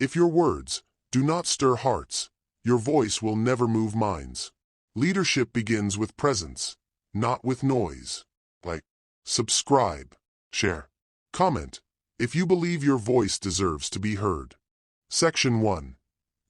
If your words do not stir hearts, your voice will never move minds. Leadership begins with presence, not with noise. Like, subscribe, share, comment, if you believe your voice deserves to be heard. Section 1.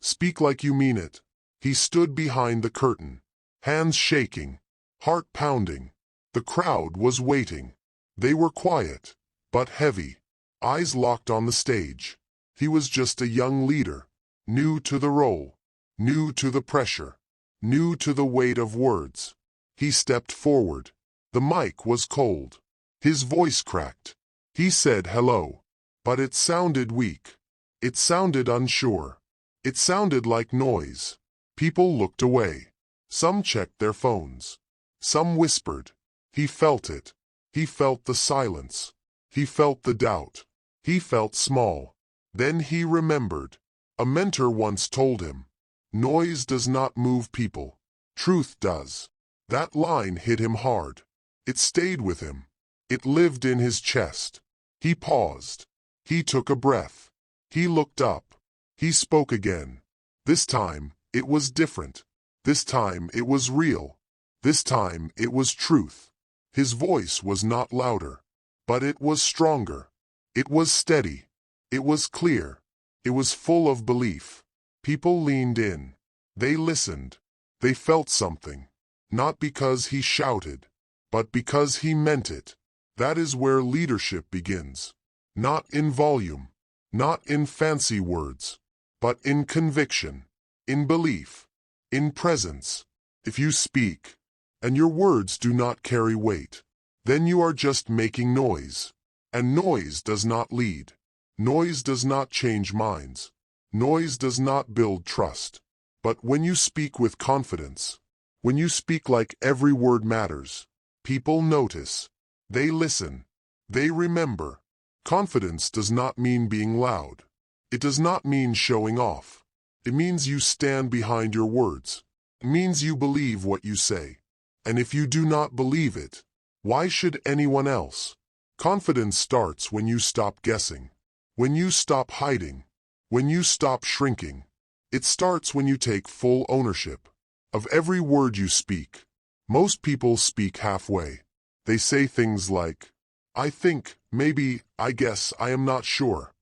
Speak like you mean it. He stood behind the curtain, hands shaking, heart pounding. The crowd was waiting. They were quiet, but heavy, eyes locked on the stage. He was just a young leader, new to the role, new to the pressure, new to the weight of words. He stepped forward. The mic was cold. His voice cracked. He said hello, but it sounded weak. It sounded unsure. It sounded like noise. People looked away. Some checked their phones. Some whispered. He felt it. He felt the silence. He felt the doubt. He felt small. Then he remembered. A mentor once told him, "Noise does not move people. Truth does." That line hit him hard. It stayed with him. It lived in his chest. He paused. He took a breath. He looked up. He spoke again. This time, it was different. This time, it was real. This time, it was truth. His voice was not louder, but it was stronger. It was steady. It was clear. It was full of belief. People leaned in. They listened. They felt something. Not because he shouted, but because he meant it. That is where leadership begins. Not in volume, not in fancy words, but in conviction, in belief, in presence. If you speak, and your words do not carry weight, then you are just making noise. And noise does not lead. Noise does not change minds. Noise does not build trust. But when you speak with confidence, when you speak like every word matters, people notice. They listen. They remember. Confidence does not mean being loud. It does not mean showing off. It means you stand behind your words. It means you believe what you say. And if you do not believe it, why should anyone else? Confidence starts when you stop guessing. When you stop hiding. When you stop shrinking. It starts when you take full ownership of every word you speak. Most people speak halfway. They say things like, "I think, maybe, I guess, I am not sure."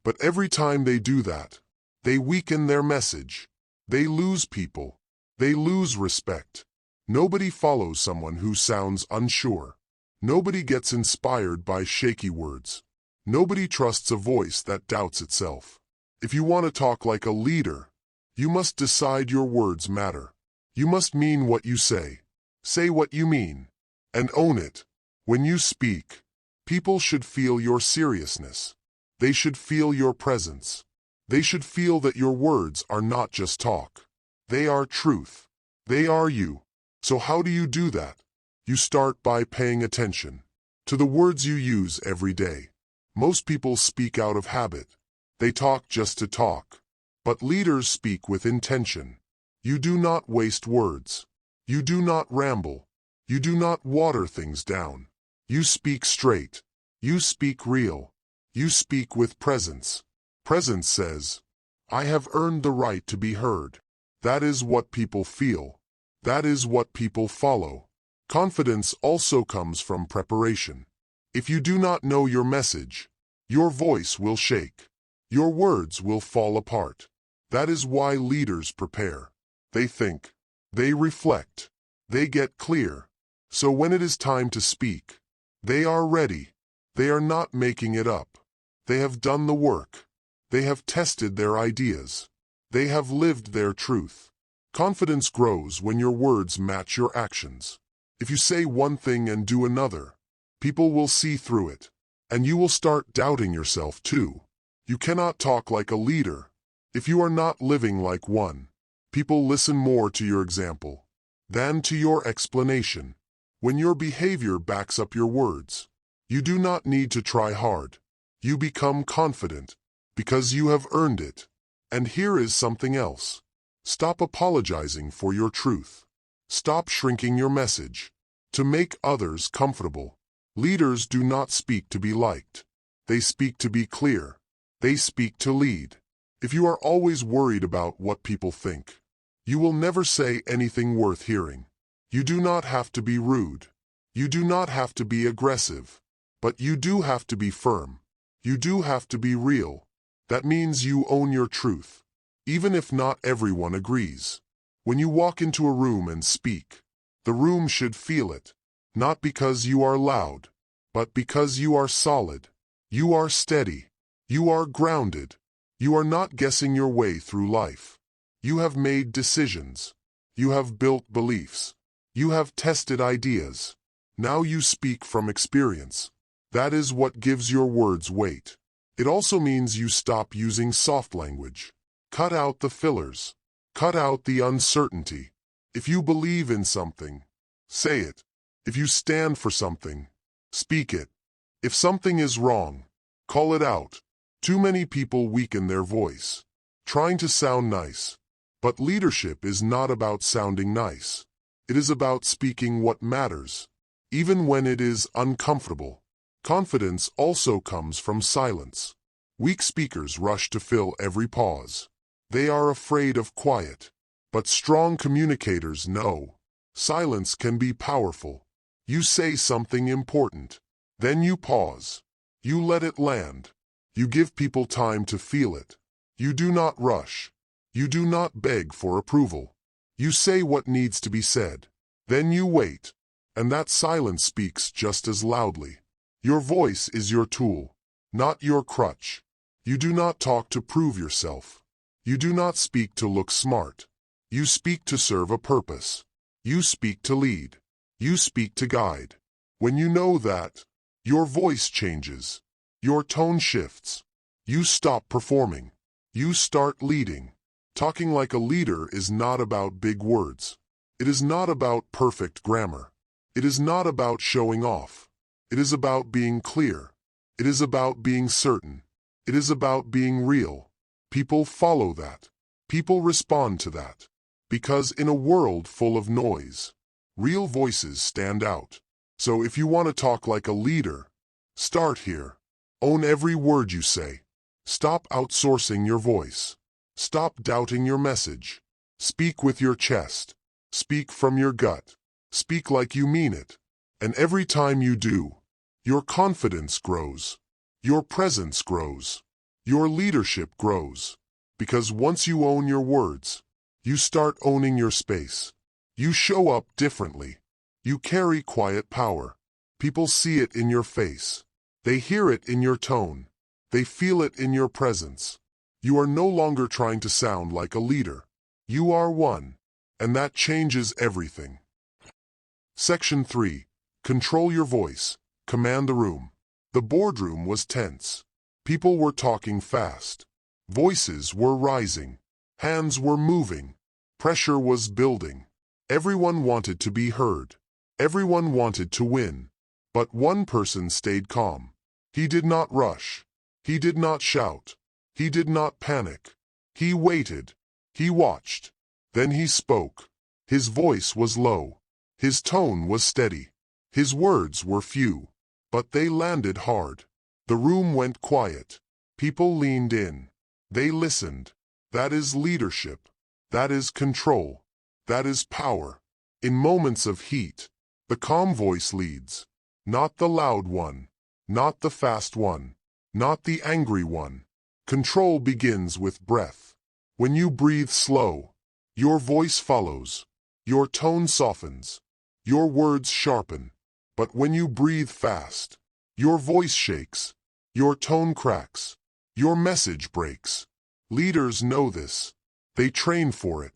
But every time they do that, they weaken their message. They lose people. They lose respect. Nobody follows someone who sounds unsure. Nobody gets inspired by shaky words. Nobody trusts a voice that doubts itself. If you want to talk like a leader, you must decide your words matter. You must mean what you say. Say what you mean. And own it. When you speak, people should feel your seriousness. They should feel your presence. They should feel that your words are not just talk. They are truth. They are you. So how do you do that? You start by paying attention to the words you use every day. Most people speak out of habit. They talk just to talk. But leaders speak with intention. You do not waste words. You do not ramble. You do not water things down. You speak straight. You speak real. You speak with presence. Presence says, "I have earned the right to be heard." That is what people feel. That is what people follow. Confidence also comes from preparation. If you do not know your message, your voice will shake. Your words will fall apart. That is why leaders prepare. They think. They reflect. They get clear. So when it is time to speak, they are ready. They are not making it up. They have done the work. They have tested their ideas. They have lived their truth. Confidence grows when your words match your actions. If you say one thing and do another, people will see through it. And you will start doubting yourself too. You cannot talk like a leader if you are not living like one. People listen more to your example than to your explanation. When your behavior backs up your words, you do not need to try hard. You become confident because you have earned it. And here is something else. Stop apologizing for your truth. Stop shrinking your message to make others comfortable. Leaders do not speak to be liked. They speak to be clear. They speak to lead. If you are always worried about what people think, you will never say anything worth hearing. You do not have to be rude. You do not have to be aggressive. But you do have to be firm. You do have to be real. That means you own your truth, even if not everyone agrees. When you walk into a room and speak, the room should feel it, not because you are loud, but because you are solid. You are steady. You are grounded. You are not guessing your way through life. You have made decisions. You have built beliefs. You have tested ideas. Now you speak from experience. That is what gives your words weight. It also means you stop using soft language. Cut out the fillers. Cut out the uncertainty. If you believe in something, say it. If you stand for something, speak it. If something is wrong, call it out. Too many people weaken their voice, trying to sound nice. But leadership is not about sounding nice. It is about speaking what matters, even when it is uncomfortable. Confidence also comes from silence. Weak speakers rush to fill every pause. They are afraid of quiet. But strong communicators know silence can be powerful. You say something important. Then you pause. You let it land. You give people time to feel it. You do not rush. You do not beg for approval. You say what needs to be said. Then you wait. And that silence speaks just as loudly. Your voice is your tool, not your crutch. You do not talk to prove yourself. You do not speak to look smart. You speak to serve a purpose. You speak to lead. You speak to guide. When you know that, your voice changes. Your tone shifts. You stop performing. You start leading. Talking like a leader is not about big words. It is not about perfect grammar. It is not about showing off. It is about being clear. It is about being certain. It is about being real. People follow that. People respond to that. Because in a world full of noise, real voices stand out. So if you want to talk like a leader, start here. Own every word you say. Stop outsourcing your voice. Stop doubting your message. Speak with your chest. Speak from your gut. Speak like you mean it. And every time you do, your confidence grows. Your presence grows. Your leadership grows. Because once you own your words, you start owning your space. You show up differently. You carry quiet power. People see it in your face. They hear it in your tone. They feel it in your presence. You are no longer trying to sound like a leader. You are one. And that changes everything. Section 3. Control your voice. Command the room. The boardroom was tense. People were talking fast. Voices were rising. Hands were moving. Pressure was building. Everyone wanted to be heard. Everyone wanted to win. But one person stayed calm. He did not rush. He did not shout. He did not panic. He waited. He watched. Then he spoke. His voice was low. His tone was steady. His words were few. But they landed hard. The room went quiet. People leaned in. They listened. That is leadership. That is control. That is power. In moments of heat, the calm voice leads. Not the loud one. Not the fast one. Not the angry one. Control begins with breath. When you breathe slow, your voice follows. Your tone softens. Your words sharpen. But when you breathe fast, your voice shakes. Your tone cracks. Your message breaks. Leaders know this. They train for it.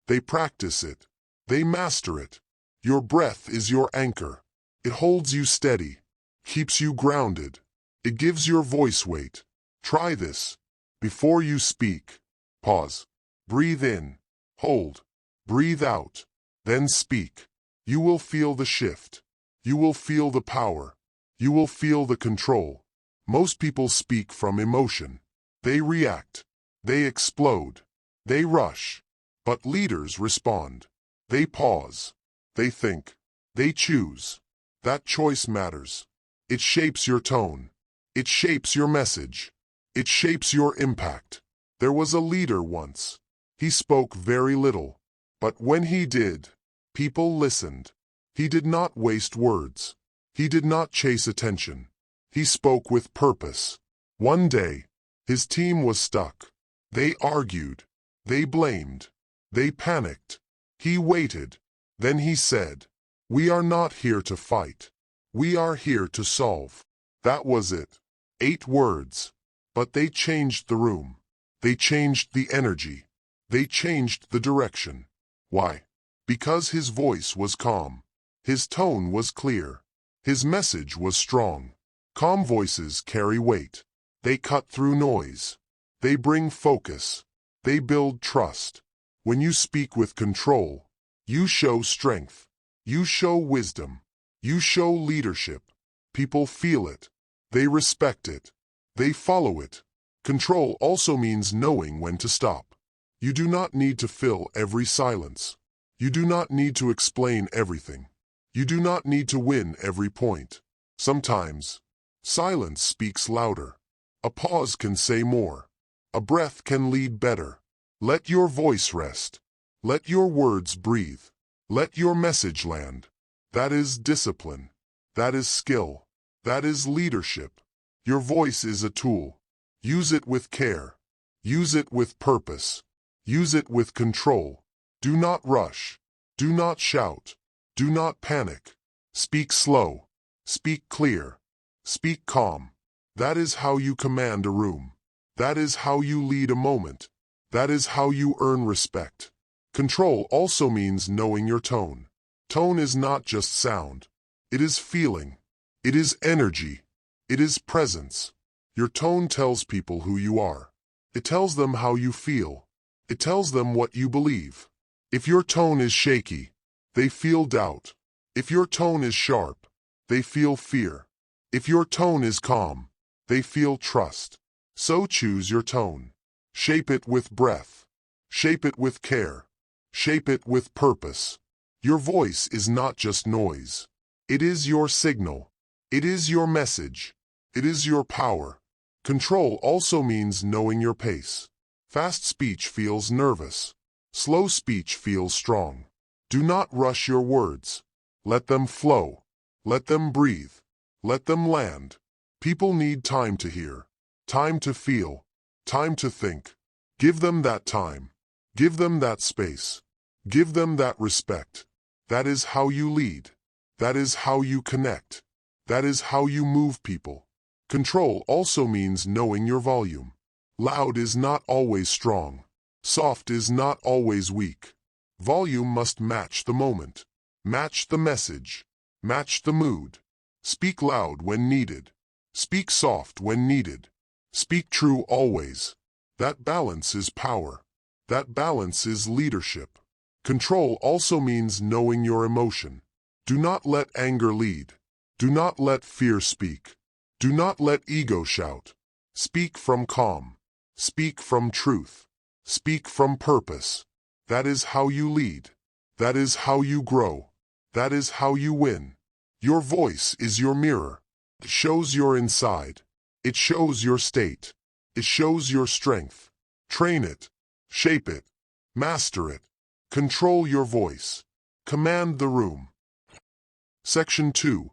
They practice it. They master it. Your breath is your anchor. It holds you steady, keeps you grounded. It gives your voice weight. Try this. Before you speak, pause. Breathe in. Hold. Breathe out. Then speak. You will feel the shift. You will feel the power. You will feel the control. Most people speak from emotion. They react. They explode. They rush. But leaders respond. They pause. They think. They choose. That choice matters. It shapes your tone. It shapes your message. It shapes your impact. There was a leader once. He spoke very little, but when he did, people listened. He did not waste words. He did not chase attention. He spoke with purpose. One day, his team was stuck. They argued. They blamed. They panicked. He waited. Then he said, "We are not here to fight. We are here to solve." That was it. 8 words. But they changed the room. They changed the energy. They changed the direction. Why? Because his voice was calm. His tone was clear. His message was strong. Calm voices carry weight. They cut through noise. They bring focus. They build trust. When you speak with control, you show strength. You show wisdom. You show leadership. People feel it. They respect it. They follow it. Control also means knowing when to stop. You do not need to fill every silence. You do not need to explain everything. You do not need to win every point. Sometimes, silence speaks louder. A pause can say more. A breath can lead better. Let your voice rest. Let your words breathe. Let your message land. That is discipline. That is skill. That is leadership. Your voice is a tool. Use it with care. Use it with purpose. Use it with control. Do not rush. Do not shout. Do not panic. Speak slow. Speak clear. Speak calm. That is how you command a room. That is how you lead a moment. That is how you earn respect. Control also means knowing your tone. Tone is not just sound. It is feeling. It is energy. It is presence. Your tone tells people who you are. It tells them how you feel. It tells them what you believe. If your tone is shaky, they feel doubt. If your tone is sharp, they feel fear. If your tone is calm, they feel trust. So choose your tone. Shape it with breath. Shape it with care. Shape it with purpose. Your voice is not just noise. It is your signal. It is your message. It is your power. Control also means knowing your pace. Fast speech feels nervous. Slow speech feels strong. Do not rush your words. Let them flow. Let them breathe. Let them land. People need time to hear, time to feel, time to think. Give them that time. Give them that space. Give them that respect. That is how you lead. That is how you connect. That is how you move people. Control also means knowing your volume. Loud is not always strong. Soft is not always weak. Volume must match the moment. Match the message. Match the mood. Speak loud when needed. Speak soft when needed. Speak true always. That balance is power. That balance is leadership. Control also means knowing your emotion. Do not let anger lead. Do not let fear speak. Do not let ego shout. Speak from calm. Speak from truth. Speak from purpose. That is how you lead. That is how you grow. That is how you win. Your voice is your mirror. It shows your inside. It shows your state. It shows your strength. Train it. Shape it. Master it. Control your voice. Command the room. Section 2.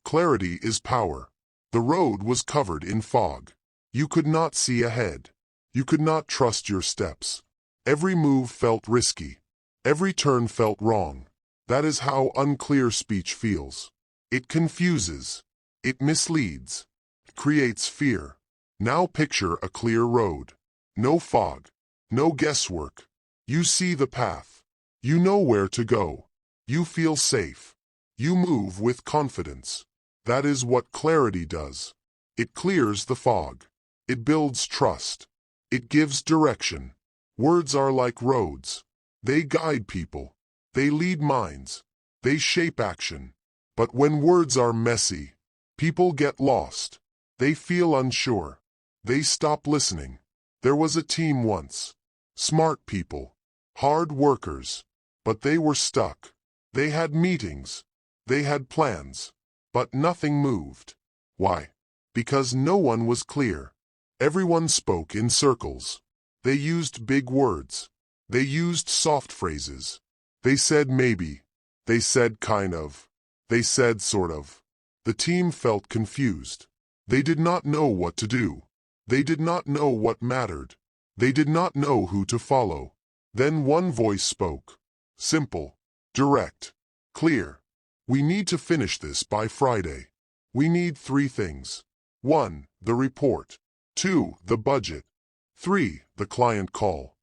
Clarity is power. The road was covered in fog. You could not see ahead. You could not trust your steps. Every move felt risky. Every turn felt wrong. That is how unclear speech feels. It confuses. It misleads. It creates fear. Now picture a clear road. No fog. No guesswork. You see the path. You know where to go. You feel safe. You move with confidence. That is what clarity does. It clears the fog. It builds trust. It gives direction. Words are like roads. They guide people. They lead minds. They shape action. But when words are messy, people get lost. They feel unsure. They stop listening. There was a team once. Smart people. Hard workers. But they were stuck. They had meetings. They had plans. But nothing moved. Why? Because no one was clear. Everyone spoke in circles. They used big words. They used soft phrases. They said maybe. They said kind of. They said sort of. The team felt confused. They did not know what to do. They did not know what mattered. They did not know who to follow. Then one voice spoke. Simple, direct, clear. We need to finish this by Friday. We need 3 things. 1. The report. 2. The budget. 3. The client call.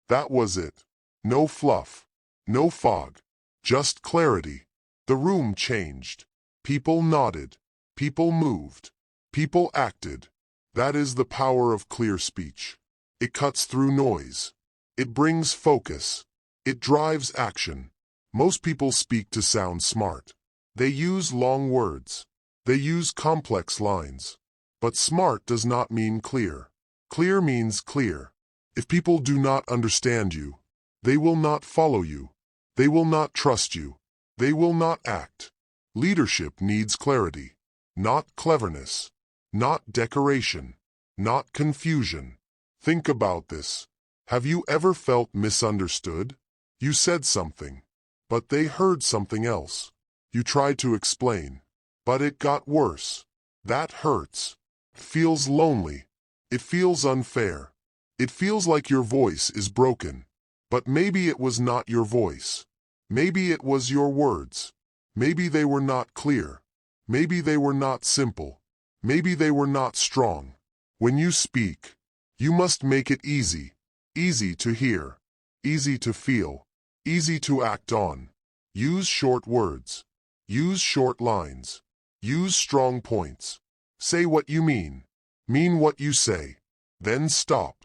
That was it. No fluff. No fog. Just clarity. The room changed. People nodded. People moved. People acted. That is the power of clear speech. It cuts through noise. It brings focus. It drives action. Most people speak to sound smart. They use long words. They use complex lines. But smart does not mean clear. Clear means clear. If people do not understand you, they will not follow you. They will not trust you. They will not act. Leadership needs clarity, not cleverness, not decoration, not confusion. Think about this. Have you ever felt misunderstood? You said something, but they heard something else. You tried to explain, but it got worse. That hurts. It feels lonely. It feels unfair. It feels like your voice is broken. But maybe it was not your voice. Maybe it was your words. Maybe they were not clear. Maybe they were not simple. Maybe they were not strong. When you speak, you must make it easy. Easy to hear. Easy to feel. Easy to act on. Use short words. Use short lines. Use strong points. Say what you mean. Mean what you say. Then stop.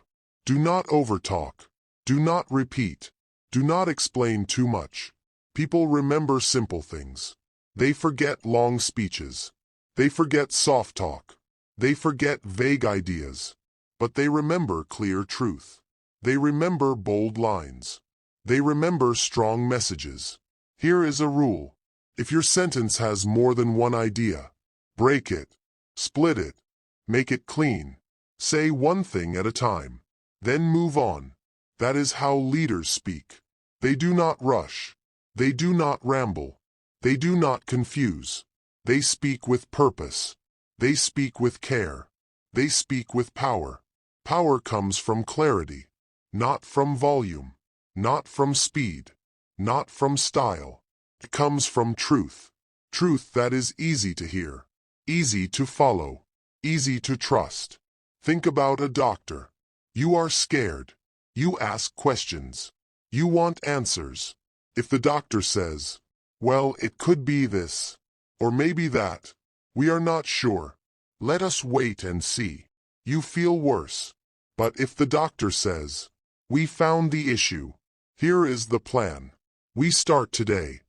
Do not overtalk. Do not repeat. Do not explain too much. People remember simple things. They forget long speeches. They forget soft talk. They forget vague ideas. But they remember clear truth. They remember bold lines. They remember strong messages. Here is a rule. If your sentence has more than one idea, break it. Split it. Make it clean. Say one thing at a time. Then move on. That is how leaders speak. They do not rush. They do not ramble. They do not confuse. They speak with purpose. They speak with care. They speak with power. Power comes from clarity, not from volume, not from speed, not from style. It comes from truth. Truth that is easy to hear, easy to follow, easy to trust. Think about a doctor. You are scared. You ask questions. You want answers. If the doctor says, well, it could be this, or maybe that, we are not sure. Let us wait and see. You feel worse. But if the doctor says, we found the issue, here is the plan. We start today.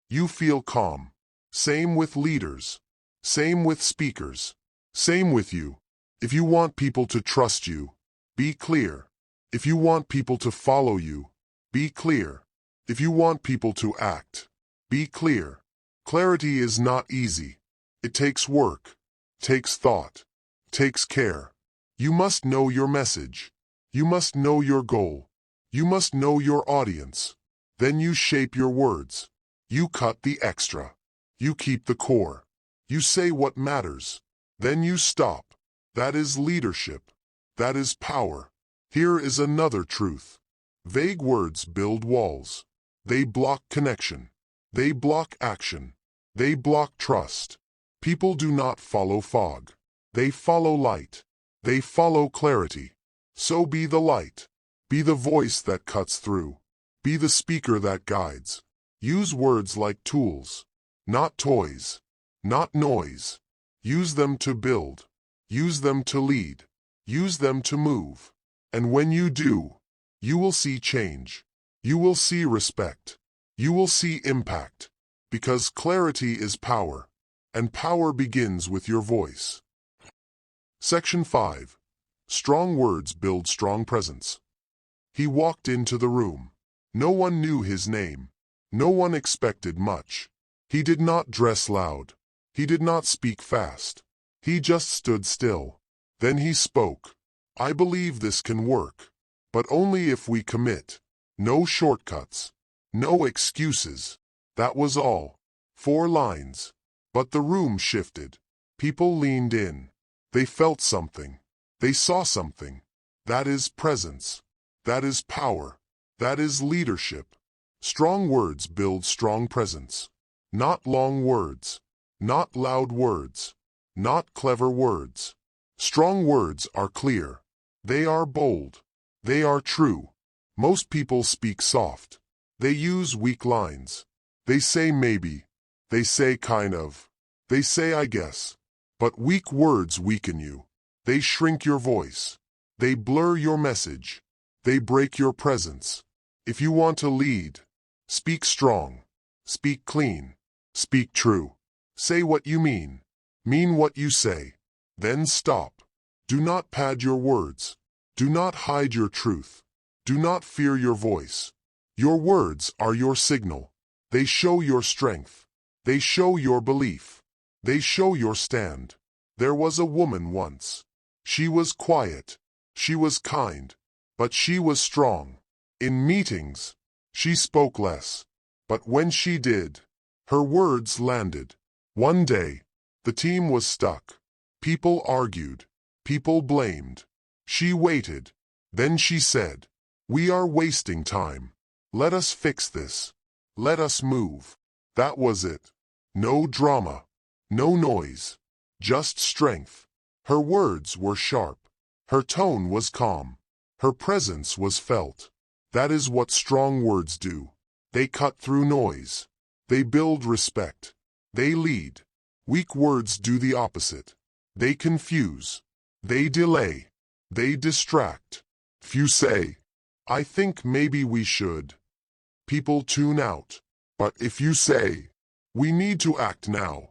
You feel calm. Same with leaders. Same with speakers. Same with you. If you want people to trust you, be clear. If you want people to follow you, be clear. If you want people to act, be clear. Clarity is not easy. It takes work, takes thought, takes care. You must know your message. You must know your goal. You must know your audience. Then you shape your words. You cut the extra. You keep the core. You say what matters. Then you stop. That is leadership. That is power. Here is another truth. Vague words build walls. They block connection. They block action. They block trust. People do not follow fog. They follow light. They follow clarity. So be the light. Be the voice that cuts through. Be the speaker that guides. Use words like tools, not toys, not noise. Use them to build. Use them to lead. Use them to move. And when you do, you will see change. You will see respect. You will see impact. Because clarity is power, and power begins with your voice. Section 5. Strong words build strong presence. He walked into the room. No one knew his name. No one expected much. He did not dress loud. He did not speak fast. He just stood still. Then he spoke. I believe this can work, but only if we commit. No shortcuts. No excuses. That was all. 4 lines. But the room shifted. People leaned in. They felt something. They saw something. That is presence. That is power. That is leadership. Strong words build strong presence. Not long words. Not loud words. Not clever words. Strong words are clear. They are bold. They are true. Most people speak soft. They use weak lines. They say maybe. They say kind of. They say I guess. But weak words weaken you. They shrink your voice. They blur your message. They break your presence. If you want to lead, speak strong. Speak clean. Speak true. Say what you mean. Mean what you say. Then stop. Do not pad your words. Do not hide your truth. Do not fear your voice. Your words are your signal. They show your strength. They show your belief. They show your stand. There was a woman once. She was quiet. She was kind. But she was strong. In meetings, she spoke less. But when she did, her words landed. One day, the team was stuck. People argued. People blamed. She waited. Then she said, "We are wasting time. Let us fix this. Let us move." That was it. No drama. No noise. Just strength. Her words were sharp. Her tone was calm. Her presence was felt. That is what strong words do. They cut through noise. They build respect. They lead. Weak words do the opposite. They confuse. They delay. They distract. Few say, "I think maybe we should." People tune out. But if you say, "We need to act now,"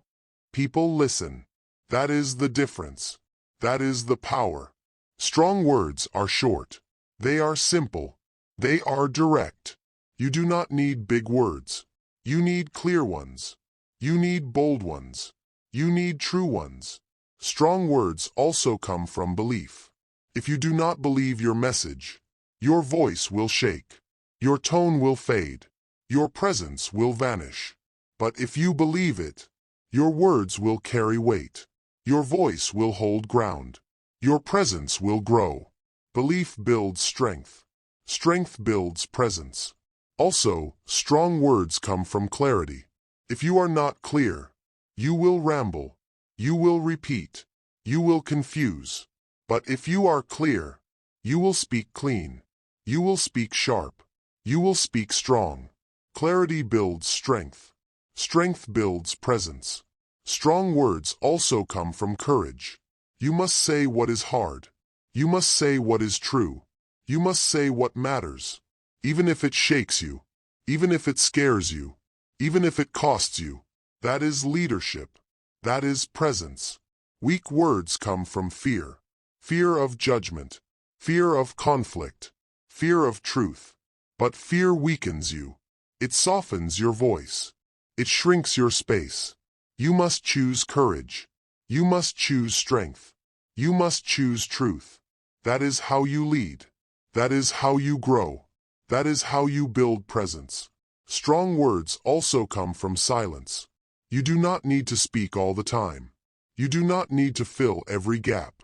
people listen. That is the difference. That is the power. Strong words are short. They are simple. They are direct. You do not need big words. You need clear ones. You need bold ones. You need true ones. Strong words also come from belief. If you do not believe your message, your voice will shake. Your tone will fade. Your presence will vanish. But if you believe it, your words will carry weight. Your voice will hold ground. Your presence will grow. Belief builds strength. Strength builds presence. Also, strong words come from clarity. If you are not clear, you will ramble. You will repeat. You will confuse. But if you are clear, you will speak clean. You will speak sharp. You will speak strong. Clarity builds strength. Strength builds presence. Strong words also come from courage. You must say what is hard. You must say what is true. You must say what matters. Even if it shakes you. Even if it scares you. Even if it costs you. That is leadership. That is presence. Weak words come from fear. Fear of judgment. Fear of conflict. Fear of truth. But fear weakens you. It softens your voice. It shrinks your space. You must choose courage. You must choose strength. You must choose truth. That is how you lead. That is how you grow. That is how you build presence. Strong words also come from silence. You do not need to speak all the time. You do not need to fill every gap.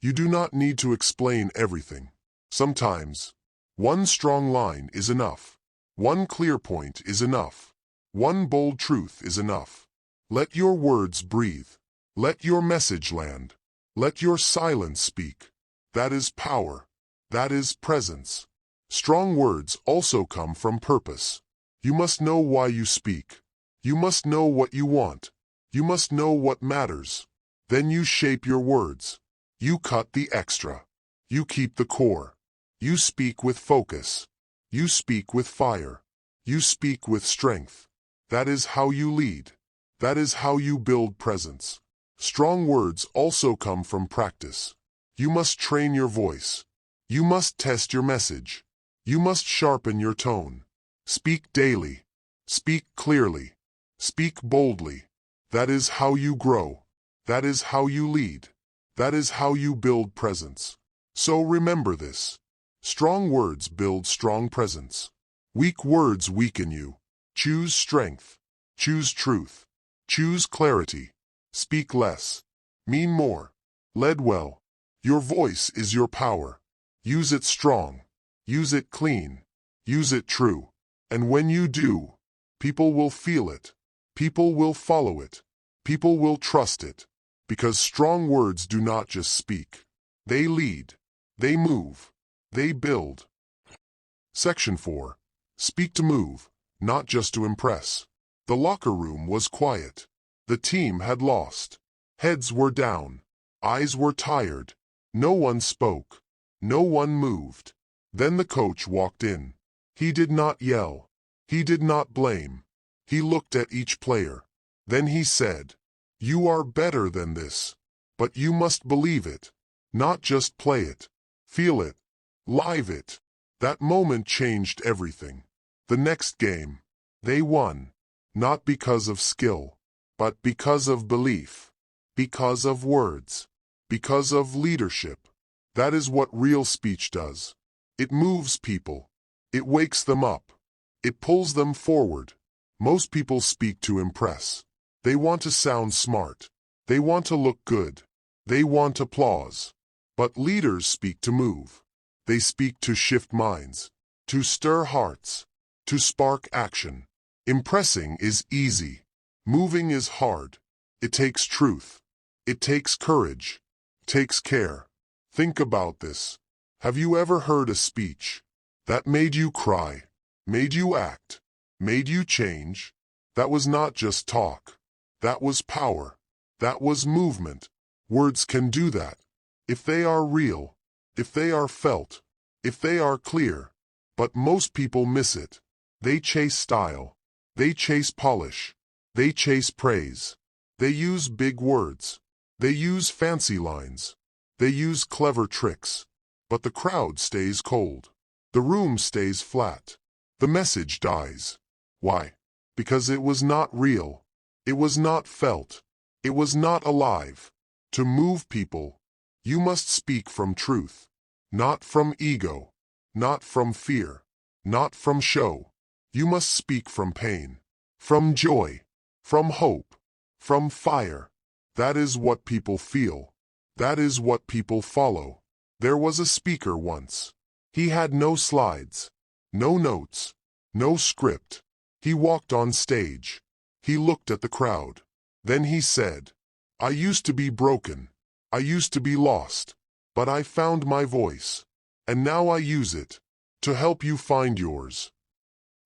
You do not need to explain everything. Sometimes, one strong line is enough. One clear point is enough. One bold truth is enough. Let your words breathe. Let your message land. Let your silence speak. That is power. That is presence. Strong words also come from purpose. You must know why you speak. You must know what you want. You must know what matters. Then you shape your words. You cut the extra. You keep the core. You speak with focus. You speak with fire. You speak with strength. That is how you lead. That is how you build presence. Strong words also come from practice. You must train your voice. You must test your message. You must sharpen your tone. Speak daily. Speak clearly. Speak boldly. That is how you grow. That is how you lead. That is how you build presence. So remember this. Strong words build strong presence. Weak words weaken you. Choose strength. Choose truth. Choose clarity. Speak less. Mean more. Lead well. Your voice is your power. Use it strong. Use it clean. Use it true. And when you do, people will feel it. People will follow it. People will trust it. Because strong words do not just speak. They lead. They move. They build. Section 4. Speak to move, not just to impress. The locker room was quiet. The team had lost. Heads were down. Eyes were tired. No one spoke. No one moved. Then the coach walked in. He did not yell. He did not blame. He looked at each player. Then he said, "You are better than this. But you must believe it. Not just play it. Feel it. Live it." That moment changed everything. The next game, they won. Not because of skill, but because of belief. Because of words. Because of leadership. That is what real speech does. It moves people. It wakes them up. It pulls them forward. Most people speak to impress. They want to sound smart. They want to look good. They want applause. But leaders speak to move. They speak to shift minds, to stir hearts, to spark action. Impressing is easy. Moving is hard. It takes truth. It takes courage. It takes care. Think about this. Have you ever heard a speech that made you cry, made you act, made you change? That was not just talk. That was power. That was movement. Words can do that. If they are real, if they are felt, if they are clear. But most people miss it. They chase style. They chase polish. They chase praise. They use big words. They use fancy lines. They use clever tricks. But the crowd stays cold. The room stays flat. The message dies. Why? Because it was not real. It was not felt. It was not alive. To move people, you must speak from truth. Not from ego. Not from fear. Not from show. You must speak from pain. From joy. From hope. From fire. That is what people feel. That is what people follow. There was a speaker once. He had no slides. No notes. No script. He walked on stage. He looked at the crowd. Then he said, "I used to be broken. I used to be lost. But I found my voice. And now I use it to help you find yours."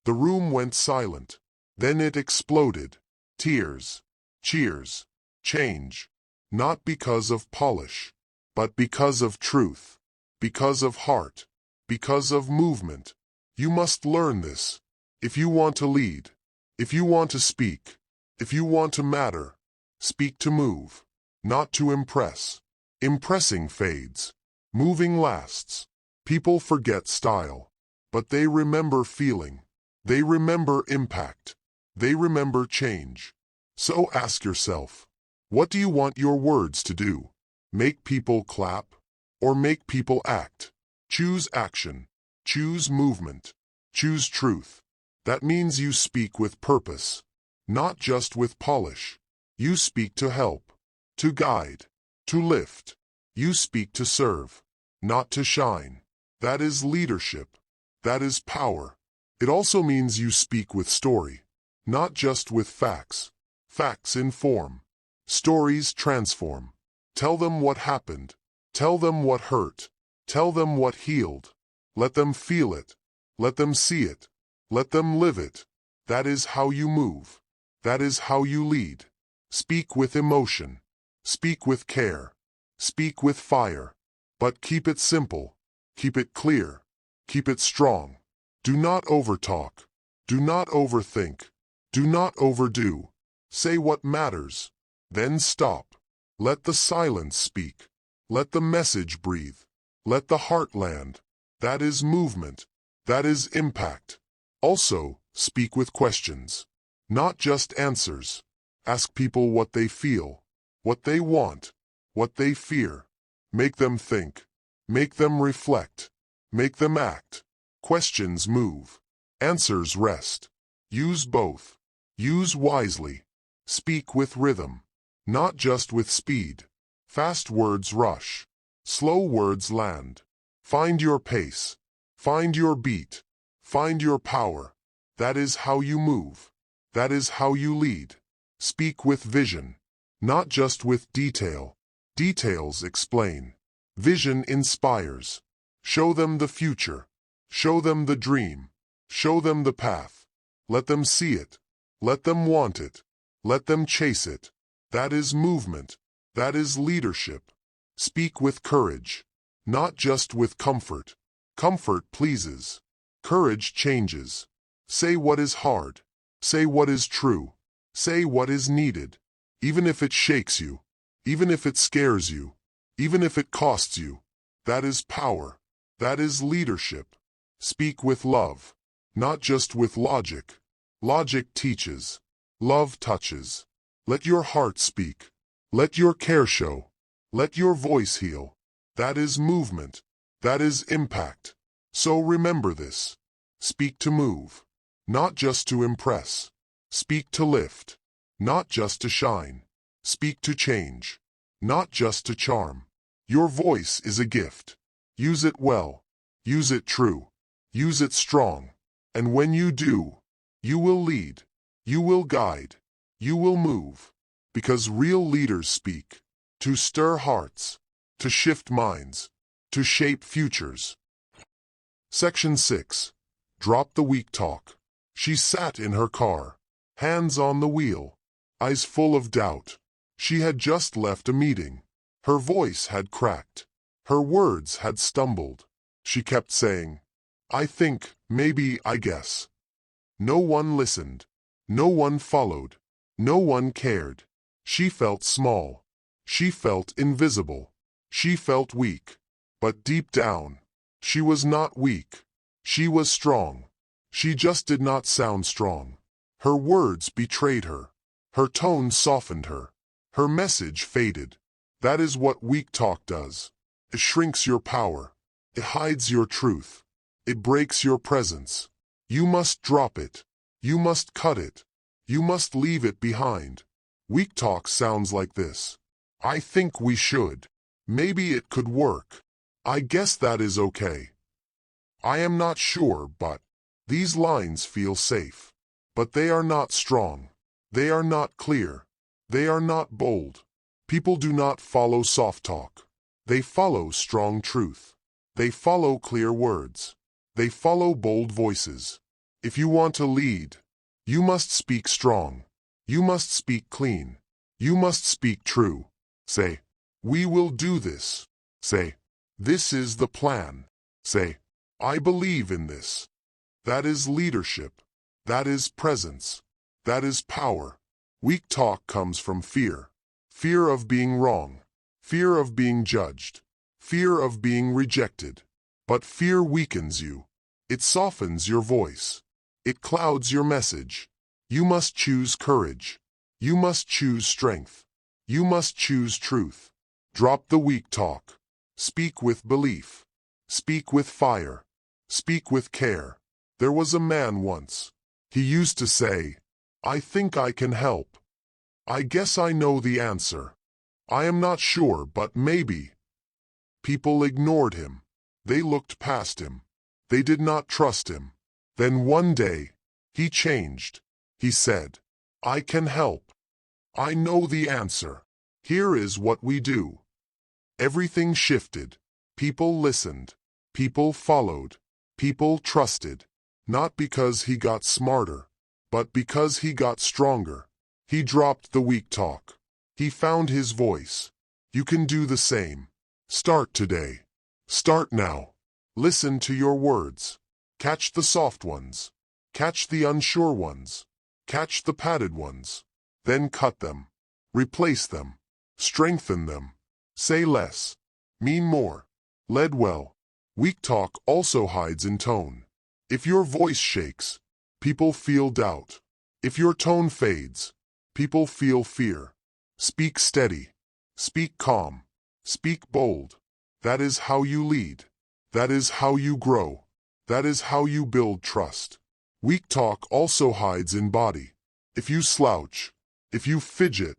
The room went silent. Then it exploded. Tears. Cheers. Change. Not because of polish, but because of truth. Because of heart. Because of movement. You must learn this. If you want to lead. If you want to speak. If you want to matter. Speak to move. Not to impress. Impressing fades. Moving lasts. People forget style. But they remember feeling. They remember impact. They remember change. So ask yourself, what do you want your words to do? Make people clap? Or make people act? Choose action. Choose movement. Choose truth. That means you speak with purpose. Not just with polish. You speak to help. To guide. To lift. You speak to serve. Not to shine. That is leadership. That is power. It also means you speak with story. Not just with facts. Facts inform. Stories transform. Tell them what happened. Tell them what hurt. Tell them what healed. Let them feel it. Let them see it. Let them live it. That is how you move. That is how you lead. Speak with emotion. Speak with care. Speak with fire. But keep it simple. Keep it clear. Keep it strong. Do not overtalk. Do not overthink. Do not overdo. Say what matters. Then stop. Let the silence speak. Let the message breathe. Let the heart land. That is movement. That is impact. Also, speak with questions. Not just answers. Ask people what they feel, what they want, what they fear. Make them think. Make them reflect. Make them act. Questions move. Answers rest. Use both. Use wisely. Speak with rhythm. Not just with speed. Fast words rush. Slow words land. Find your pace. Find your beat. Find your power. That is how you move. That is how you lead. Speak with vision. Not just with detail. Details explain. Vision inspires. Show them the future. Show them the dream. Show them the path. Let them see it. Let them want it. Let them chase it. That is movement. That is leadership. Speak with courage. Not just with comfort. Comfort pleases. Courage changes. Say what is hard. Say what is true. Say what is needed. Even if it shakes you. Even if it scares you. Even if it costs you. That is power. That is leadership. Speak with love. Not just with logic. Logic teaches. Love touches. Let your heart speak. Let your care show. Let your voice heal. That is movement. That is impact. So remember this. Speak to move. Not just to impress. Speak to lift. Not just to shine. Speak to change. Not just to charm. Your voice is a gift. Use it well. Use it true. Use it strong. And when you do, you will lead. You will guide. You will move. Because real leaders speak. To stir hearts. To shift minds. To shape futures. Section 6. Drop the weak talk. She sat in her car. Hands on the wheel. Eyes full of doubt. She had just left a meeting. Her voice had cracked. Her words had stumbled. She kept saying, I think, maybe, I guess. No one listened. No one followed. No one cared. She felt small. She felt invisible. She felt weak. But deep down, she was not weak. She was strong. She just did not sound strong. Her words betrayed her. Her tone softened her. Her message faded. That is what weak talk does. It shrinks your power. It hides your truth. It breaks your presence. You must drop it. You must cut it. You must leave it behind. Weak talk sounds like this. I think we should. Maybe it could work. I guess that is okay. I am not sure, but these lines feel safe. But they are not strong. They are not clear. They are not bold. People do not follow soft talk. They follow strong truth. They follow clear words. They follow bold voices. If you want to lead, you must speak strong. You must speak clean. You must speak true. Say, we will do this. Say, this is the plan. Say, I believe in this. That is leadership. That is presence. That is power. Weak talk comes from fear. Fear of being wrong. Fear of being judged. Fear of being rejected. But fear weakens you. It softens your voice. It clouds your message. You must choose courage. You must choose strength. You must choose truth. Drop the weak talk. Speak with belief. Speak with fire. Speak with care. There was a man once. He used to say, I think I can help. I guess I know the answer. I am not sure, but maybe. People ignored him. They looked past him. They did not trust him. Then one day, he changed. He said, I can help. I know the answer. Here is what we do. Everything shifted. People listened. People followed. People trusted. Not because he got smarter, but because he got stronger. He dropped the weak talk. He found his voice. You can do the same. Start today. Start now. Listen to your words. Catch the soft ones. Catch the unsure ones. Catch the padded ones. Then cut them. Replace them. Strengthen them. Say less. Mean more. Lead well. Weak talk also hides in tone. If your voice shakes, people feel doubt. If your tone fades, people feel fear. Speak steady. Speak calm. Speak bold. That is how you lead. That is how you grow. That is how you build trust. Weak talk also hides in body. If you slouch, if you fidget,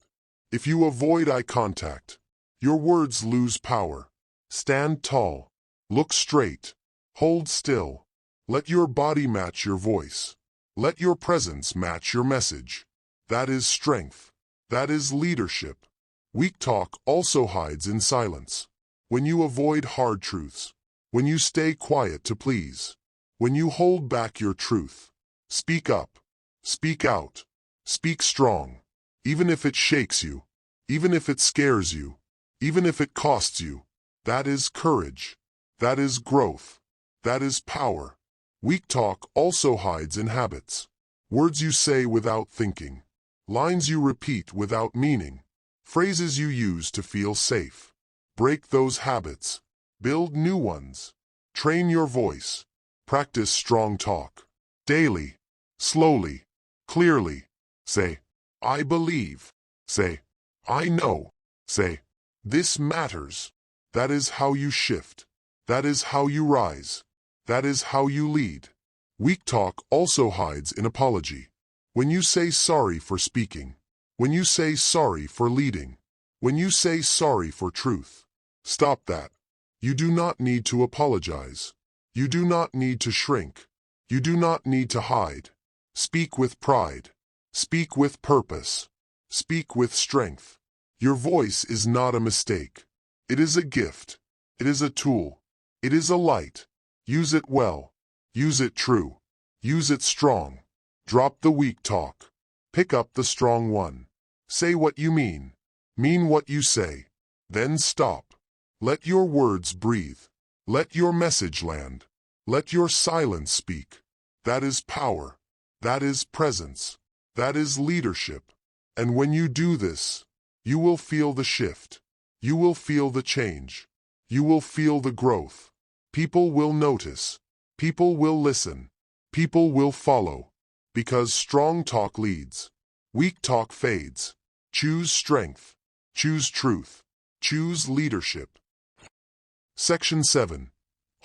if you avoid eye contact, your words lose power. Stand tall. Look straight. Hold still. Let your body match your voice. Let your presence match your message. That is strength. That is leadership. Weak talk also hides in silence. When you avoid hard truths. When you stay quiet to please. When you hold back your truth. Speak up. Speak out. Speak strong. Even if it shakes you. Even if it scares you. Even if it costs you. That is courage. That is growth. That is power. Weak talk also hides in habits. Words you say without thinking. Lines you repeat without meaning. Phrases you use to feel safe. Break those habits. Build new ones. Train your voice. Practice strong talk. Daily. Slowly. Clearly. Say, I believe. Say, I know. Say, this matters. That is how you shift. That is how you rise. That is how you lead. Weak talk also hides in apology. When you say sorry for speaking. When you say sorry for leading. When you say sorry for truth. Stop that. You do not need to apologize. You do not need to shrink. You do not need to hide. Speak with pride. Speak with purpose. Speak with strength. Your voice is not a mistake. It is a gift. It is a tool. It is a light. Use it well. Use it true. Use it strong. Drop the weak talk. Pick up the strong one. Say what you mean. Mean what you say. Then stop. Let your words breathe. Let your message land. Let your silence speak. That is power. That is presence. That is leadership. And when you do this, you will feel the shift. You will feel the change. You will feel the growth. People will notice. People will listen. People will follow. Because strong talk leads. Weak talk fades. Choose strength. Choose truth. Choose leadership. Section 7.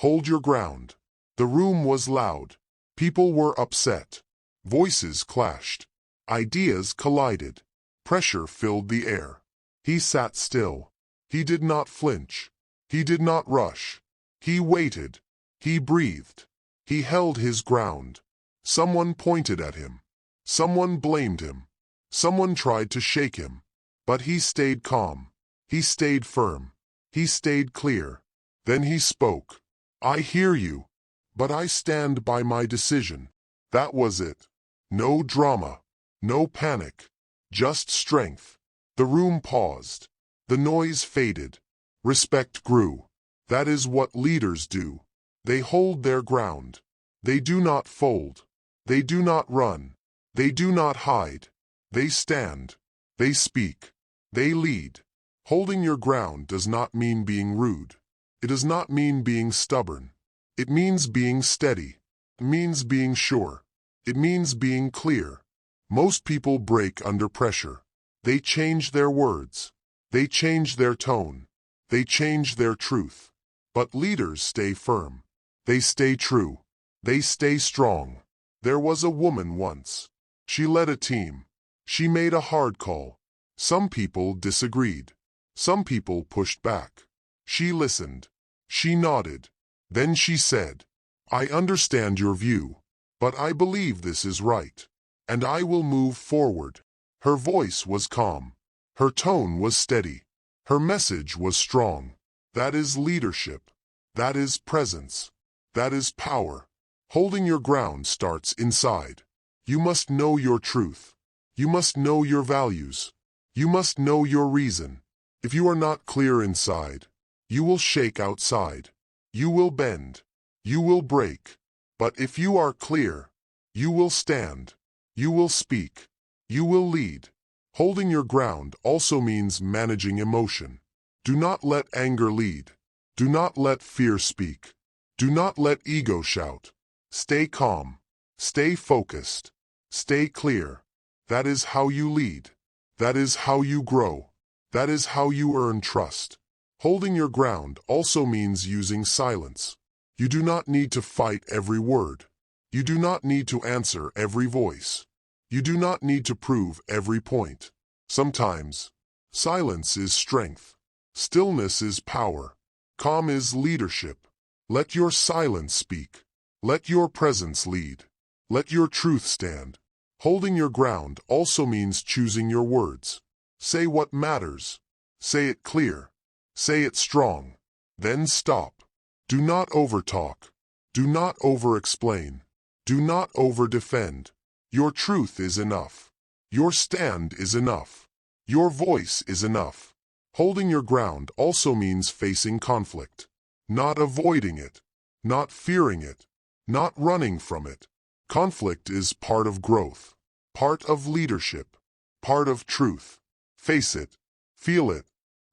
Hold your ground. The room was loud. People were upset. Voices clashed. Ideas collided. Pressure filled the air. He sat still. He did not flinch. He did not rush. He waited. He breathed. He held his ground. Someone pointed at him. Someone blamed him. Someone tried to shake him. But he stayed calm. He stayed firm. He stayed clear. Then he spoke. I hear you. But I stand by my decision. That was it. No drama. No panic. Just strength. The room paused. The noise faded. Respect grew. That is what leaders do. They hold their ground. They do not fold. They do not run. They do not hide. They stand. They speak. They lead. Holding your ground does not mean being rude. It does not mean being stubborn. It means being steady. It means being sure. It means being clear. Most people break under pressure. They change their words. They change their tone. They change their truth. But leaders stay firm. They stay true. They stay strong. There was a woman once. She led a team. She made a hard call. Some people disagreed. Some people pushed back. She listened. She nodded. Then she said, I understand your view, but I believe this is right, and I will move forward. Her voice was calm. Her tone was steady. Her message was strong. That is leadership. That is presence. That is power. Holding your ground starts inside. You must know your truth. You must know your values. You must know your reason. If you are not clear inside, you will shake outside. You will bend. You will break. But if you are clear, you will stand. You will speak. You will lead. Holding your ground also means managing emotion. Do not let anger lead. Do not let fear speak. Do not let ego shout. Stay calm. Stay focused. Stay clear. That is how you lead. That is how you grow. That is how you earn trust. Holding your ground also means using silence. You do not need to fight every word. You do not need to answer every voice. You do not need to prove every point. Sometimes, silence is strength. Stillness is power. Calm is leadership. Let your silence speak. Let your presence lead. Let your truth stand. Holding your ground also means choosing your words. Say what matters. Say it clear. Say it strong. Then stop. Do not overtalk. Do not over-explain. Do not over-defend. Your truth is enough. Your stand is enough. Your voice is enough. Holding your ground also means facing conflict. Not avoiding it. Not fearing it. Not running from it. Conflict is part of growth. Part of leadership. Part of truth. Face it. Feel it.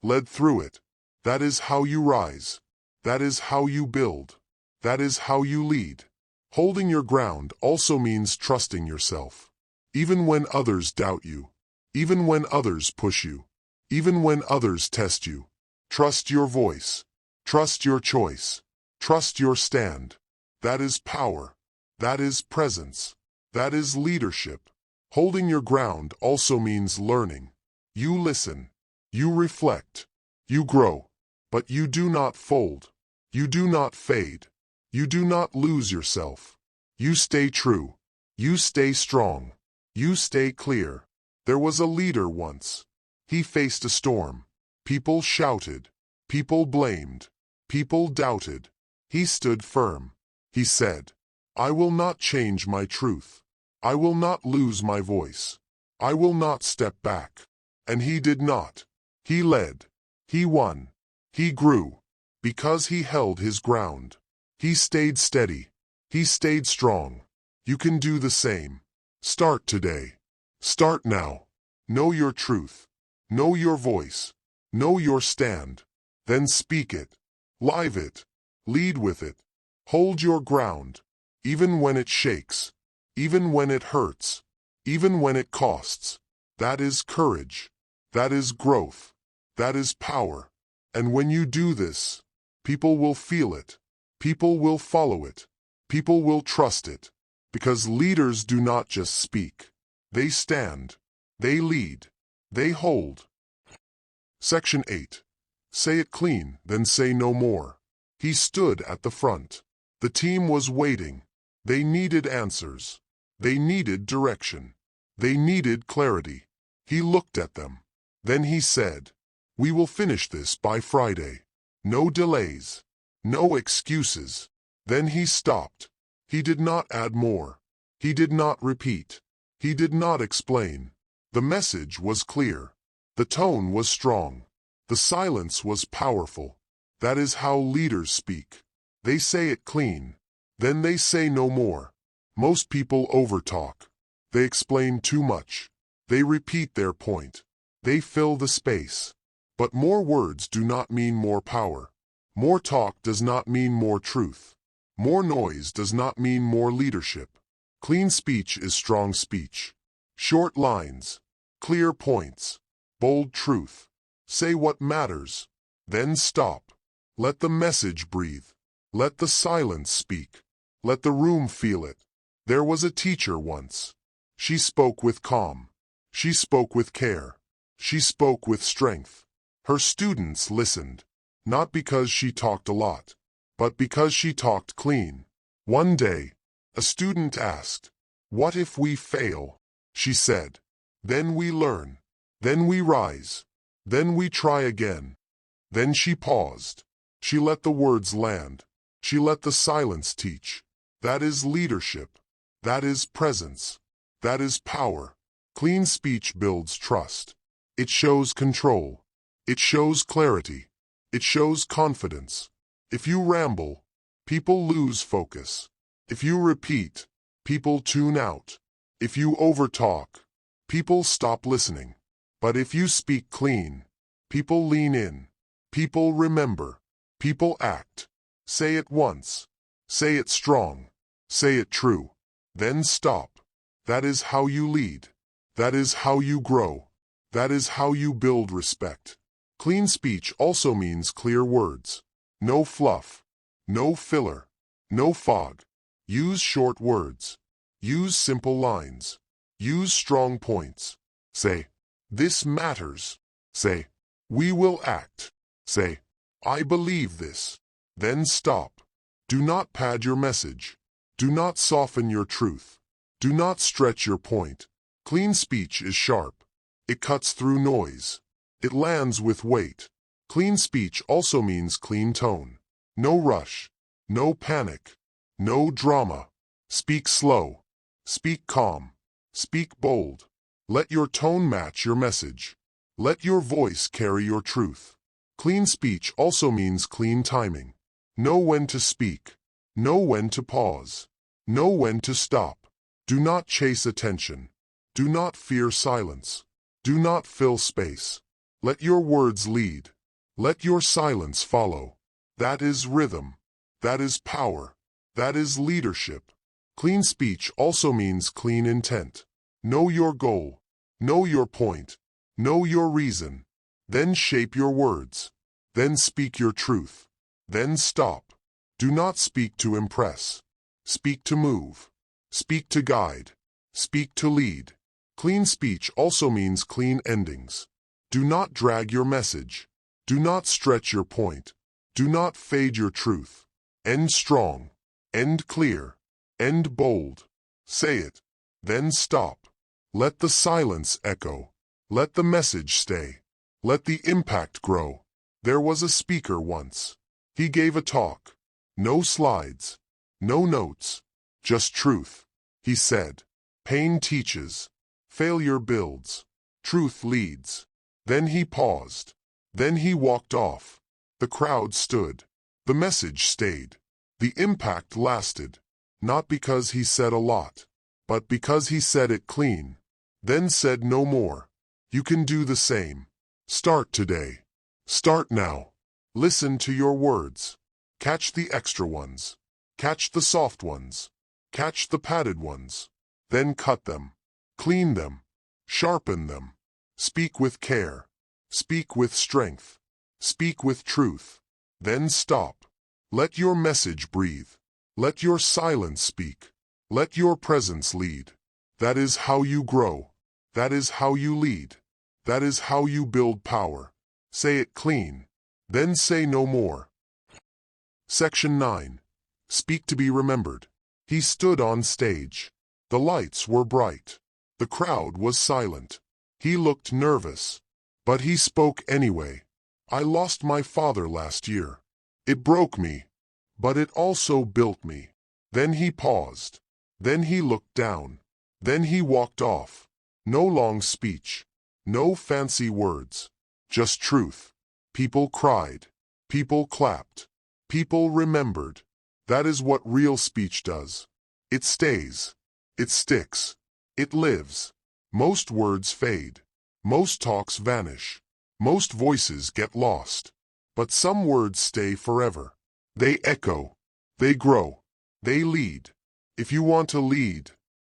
Lead through it. That is how you rise. That is how you build. That is how you lead. Holding your ground also means trusting yourself. Even when others doubt you. Even when others push you. Even when others test you. Trust your voice. Trust your choice. Trust your stand. That is power. That is presence. That is leadership. Holding your ground also means learning. You listen. You reflect. You grow. But you do not fold. You do not fade. You do not lose yourself. You stay true. You stay strong. You stay clear. There was a leader once. He faced a storm. People shouted. People blamed. People doubted. He stood firm. He said, "I will not change my truth. I will not lose my voice. I will not step back." And he did not. He led. He won. He grew. Because he held his ground. He stayed steady. He stayed strong. You can do the same. Start today. Start now. Know your truth. Know your voice. Know your stand. Then speak it. Live it. Lead with it. Hold your ground. Even when it shakes. Even when it hurts. Even when it costs. That is courage. That is growth. That is power. And when you do this, people will feel it. People will follow it. People will trust it. Because leaders do not just speak. They stand. They lead. They hold. Section 8. Say it clean, then say no more. He stood at the front. The team was waiting. They needed answers. They needed direction. They needed clarity. He looked at them. Then he said, "We will finish this by Friday. No delays. No excuses." Then he stopped. He did not add more. He did not repeat. He did not explain. The message was clear. The tone was strong. The silence was powerful. That is how leaders speak. They say it clean. Then they say no more. Most people overtalk. They explain too much. They repeat their point. They fill the space. But more words do not mean more power. More talk does not mean more truth. More noise does not mean more leadership. Clean speech is strong speech. Short lines. Clear points. Bold truth. Say what matters. Then stop. Let the message breathe. Let the silence speak. Let the room feel it. There was a teacher once. She spoke with calm. She spoke with care. She spoke with strength. Her students listened. Not because she talked a lot, but because she talked clean. One day, a student asked, "What if we fail?" She said, "Then we learn. Then we rise. Then we try again." Then she paused. She let the words land. She let the silence teach. That is leadership. That is presence. That is power. Clean speech builds trust. It shows control. It shows clarity. It shows confidence. If you ramble, people lose focus. If you repeat, people tune out. If you overtalk, people stop listening. But if you speak clean, people lean in. People remember. People act. Say it once. Say it strong. Say it true. Then stop. That is how you lead. That is how you grow. That is how you build respect. Clean speech also means clear words. No fluff. No filler. No fog. Use short words. Use simple lines. Use strong points. Say, "This matters." Say, "We will act." Say, "I believe this." Then stop. Do not pad your message. Do not soften your truth. Do not stretch your point. Clean speech is sharp. It cuts through noise. It lands with weight. Clean speech also means clean tone. No rush. No panic. No drama. Speak slow. Speak calm. Speak bold. Let your tone match your message. Let your voice carry your truth. Clean speech also means clean timing. Know when to speak. Know when to pause. Know when to stop. Do not chase attention. Do not fear silence. Do not fill space. Let your words lead. Let your silence follow. That is rhythm. That is power. That is leadership. Clean speech also means clean intent. Know your goal. Know your point. Know your reason. Then shape your words. Then speak your truth. Then stop. Do not speak to impress. Speak to move. Speak to guide. Speak to lead. Clean speech also means clean endings. Do not drag your message. Do not stretch your point. Do not fade your truth. End strong. End clear. End bold. Say it. Then stop. Let the silence echo. Let the message stay. Let the impact grow. There was a speaker once. He gave a talk. No slides. No notes. Just truth. He said, "Pain teaches. Failure builds. Truth leads." Then he paused. Then he walked off. The crowd stood. The message stayed. The impact lasted. Not because he said a lot, but because he said it clean. Then said no more. You can do the same. Start today. Start now. Listen to your words. Catch the extra ones. Catch the soft ones. Catch the padded ones. Then cut them. Clean them. Sharpen them. Speak with care. Speak with strength. Speak with truth. Then stop. Let your message breathe. Let your silence speak. Let your presence lead. That is how you grow. That is how you lead. That is how you build power. Say it clean. Then say no more. Section 9. Speak to be remembered. He stood on stage. The lights were bright. The crowd was silent. He looked nervous. But he spoke anyway. I lost my father last year. It broke me. But it also built me. Then he paused. Then he looked down. Then he walked off. No long speech. No fancy words. Just truth. People cried. People clapped. People remembered. That is what real speech does. It stays. It sticks. It lives. Most words fade. Most talks vanish. Most voices get lost. But some words stay forever. They echo. They grow. They lead. If you want to lead,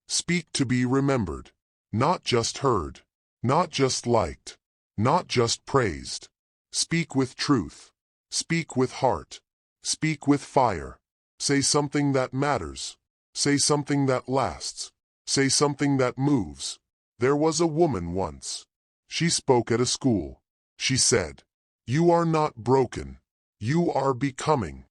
speak to be remembered. Not just heard. Not just liked. Not just praised. Speak with truth. Speak with heart. Speak with fire. Say something that matters. Say something that lasts. Say something that moves. There was a woman once. She spoke at a school. She said, "You are not broken. You are becoming."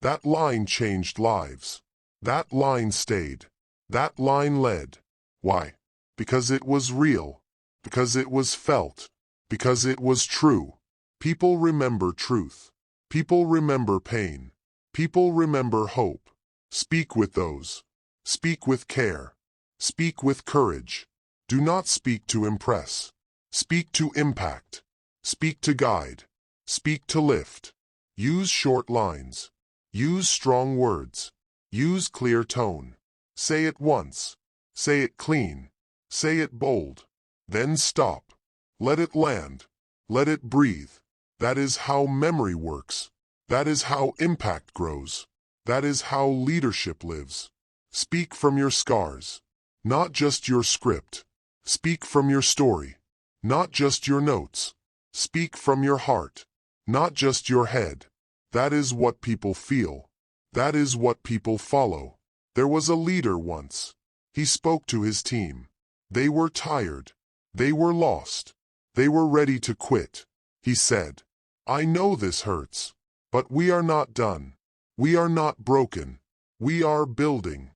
That line changed lives. That line stayed. That line led. Why? Because it was real. Because it was felt. Because it was true. People remember truth. People remember pain. People remember hope. Speak with those. Speak with care. Speak with courage. Do not speak to impress. Speak to impact. Speak to guide. Speak to lift. Use short lines. Use strong words. Use clear tone. Say it once. Say it clean. Say it bold. Then stop. Let it land. Let it breathe. That is how memory works. That is how impact grows. That is how leadership lives. Speak from your scars. Not just your script. Speak from your story. Not just your notes. Speak from your heart, not just your head. That is what people feel. That is what people follow. There was a leader once. He spoke to his team. They were tired. They were lost. They were ready to quit. He said, "I know this hurts, but we are not done. We are not broken. We are building."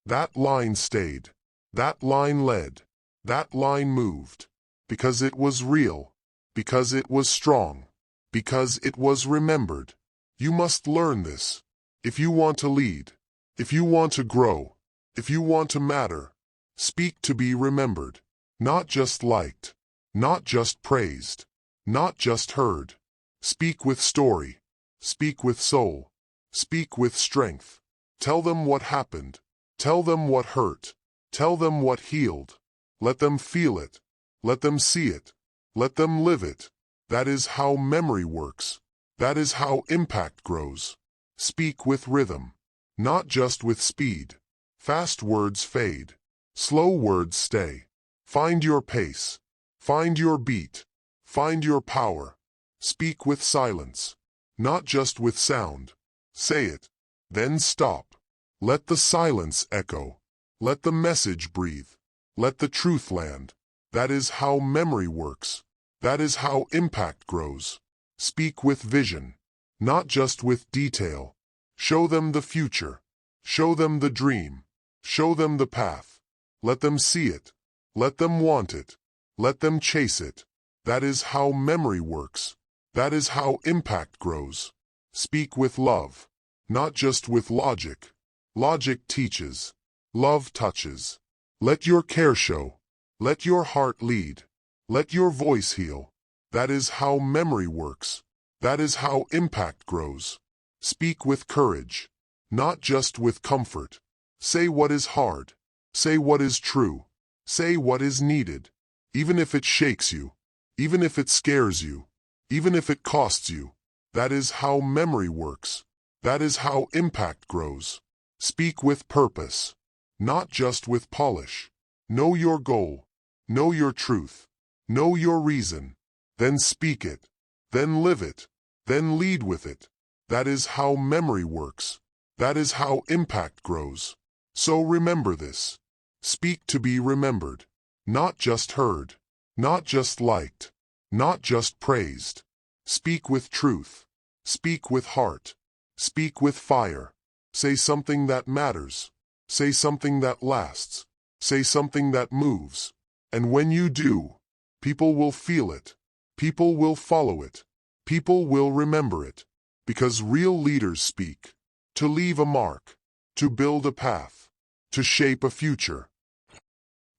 That line stayed. That line led. That line moved. Because it was real. Because it was strong. Because it was remembered. You must learn this. If you want to lead. If you want to grow. If you want to matter. Speak to be remembered. Not just liked. Not just praised. Not just heard. Speak with story. Speak with soul. Speak with strength. Tell them what happened. Tell them what hurt. Tell them what healed. Let them feel it. Let them see it. Let them live it. That is how memory works. That is how impact grows. Speak with rhythm. Not just with speed. Fast words fade. Slow words stay. Find your pace. Find your beat. Find your power. Speak with silence. Not just with sound. Say it. Then stop. Let the silence echo. Let the message breathe. Let the truth land. That is how memory works. That is how impact grows. Speak with vision. Not just with detail. Show them the future. Show them the dream. Show them the path. Let them see it. Let them want it. Let them chase it. That is how memory works. That is how impact grows. Speak with love. Not just with logic. Logic teaches. Love touches. Let your care show. Let your heart lead. Let your voice heal. That is how memory works. That is how impact grows. Speak with courage. Not just with comfort. Say what is hard. Say what is true. Say what is needed. Even if it shakes you. Even if it scares you. Even if it costs you. That is how memory works. That is how impact grows. Speak with purpose. Not just with polish. Know your goal. Know your truth. Know your reason. Then speak it. Then live it. Then lead with it. That is how memory works. That is how impact grows. So remember this. Speak to be remembered. Not just heard. Not just liked. Not just praised. Speak with truth. Speak with heart. Speak with fire. Say something that matters. Say something that lasts. Say something that moves. And when you do, people will feel it. People will follow it. People will remember it. Because real leaders speak. To leave a mark. To build a path. To shape a future.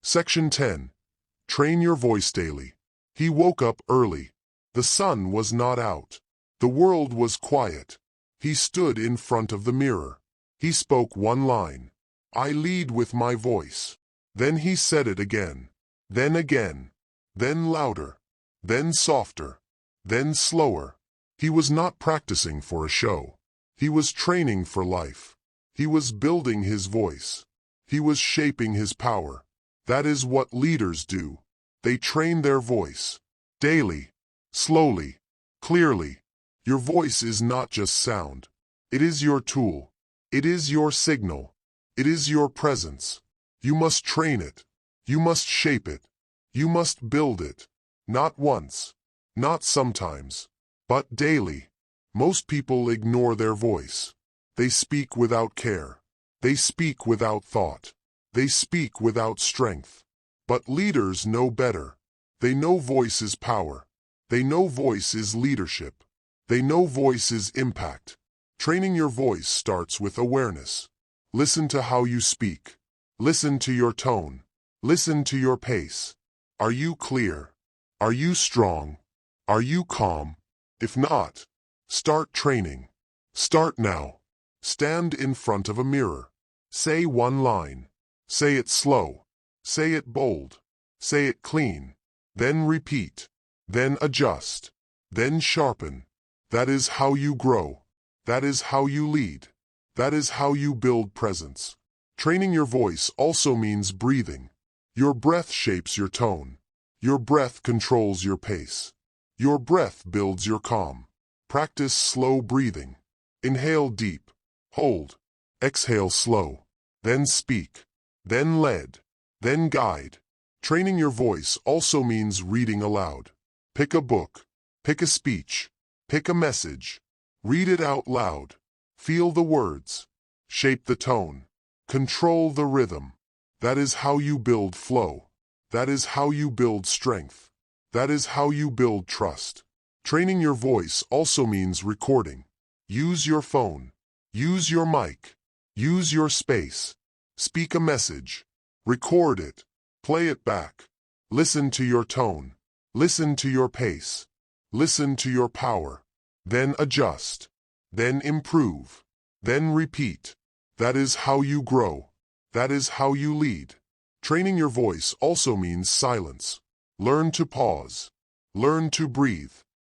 Section 10. Train your voice daily. He woke up early. The sun was not out. The world was quiet. He stood in front of the mirror. He spoke one line. I lead with my voice. Then he said it again. Then again. Then louder. Then softer. Then slower. He was not practicing for a show. He was training for life. He was building his voice. He was shaping his power. That is what leaders do. They train their voice. Daily. Slowly. Clearly. Your voice is not just sound. It is your tool. It is your signal. It is your presence. You must train it. You must shape it. You must build it. Not once. Not sometimes. But daily. Most people ignore their voice. They speak without care. They speak without thought. They speak without strength. But leaders know better. They know voice is power. They know voice is leadership. They know voice is impact. Training your voice starts with awareness. Listen to how you speak. Listen to your tone. Listen to your pace. Are you clear? Are you strong? Are you calm? If not, start training. Start now. Stand in front of a mirror. Say one line. Say it slow. Say it bold. Say it clean. Then repeat. Then adjust. Then sharpen. That is how you grow. That is how you lead. That is how you build presence. Training your voice also means breathing. Your breath shapes your tone. Your breath controls your pace. Your breath builds your calm. Practice slow breathing. Inhale deep. Hold. Exhale slow. Then speak. Then lead. Then guide. Training your voice also means reading aloud. Pick a book. Pick a speech. Pick a message. Read it out loud. Feel the words. Shape the tone. Control the rhythm. That is how you build flow. That is how you build strength. That is how you build trust. Training your voice also means recording. Use your phone. Use your mic. Use your space. Speak a message. Record it. Play it back. Listen to your tone. Listen to your pace. Listen to your power. Then adjust. Then improve. Then repeat. That is how you grow. That is how you lead. Training your voice also means silence. Learn to pause. Learn to breathe.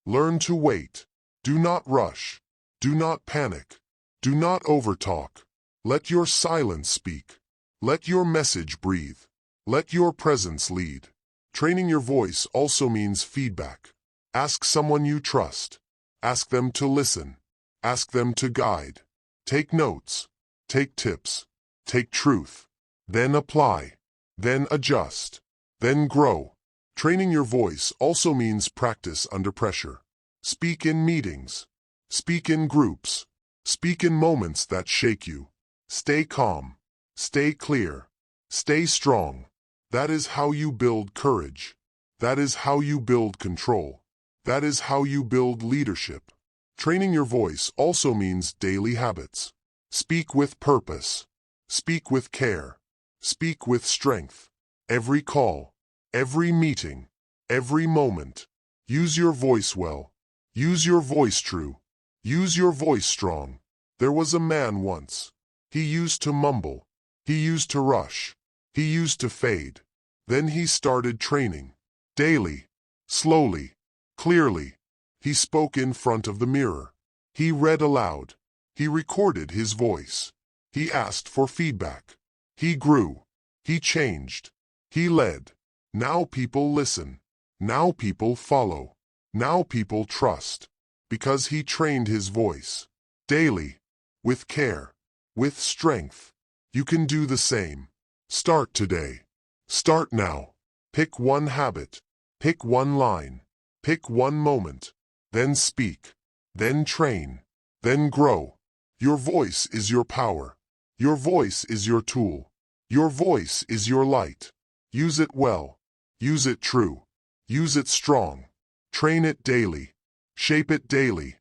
Learn to wait. Do not rush. Do not panic. Do not overtalk. Let your silence speak. Let your message breathe. Let your presence lead. Training your voice also means feedback. Ask someone you trust. Ask them to listen. Ask them to guide. Take notes. Take tips. Take truth. Then apply. Then adjust. Then grow. Training your voice also means practice under pressure. Speak in meetings. Speak in groups. Speak in moments that shake you. Stay calm. Stay clear. Stay strong. That is how you build courage. That is how you build control. That is how you build leadership. Training your voice also means daily habits. Speak with purpose. Speak with care. Speak with strength. Every call. Every meeting. Every moment. Use your voice well. Use your voice true. Use your voice strong. There was a man once. He used to mumble. He used to rush. He used to fade. Then he started training. Daily. Slowly. Clearly. He spoke in front of the mirror. He read aloud. He recorded his voice. He asked for feedback. He grew. He changed. He led. Now people listen. Now people follow. Now people trust. Because he trained his voice. Daily. With care. With strength. You can do the same. Start today. Start now. Pick one habit. Pick one line. Pick one moment. Then speak. Then train. Then grow. Your voice is your power. Your voice is your tool. Your voice is your light. Use it well. Use it true. Use it strong. Train it daily. Shape it daily.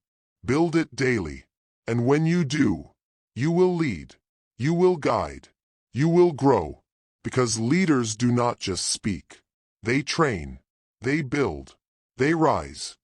Build it daily. And when you do, you will lead. You will guide. You will grow. Because leaders do not just speak. They train. They build. They rise.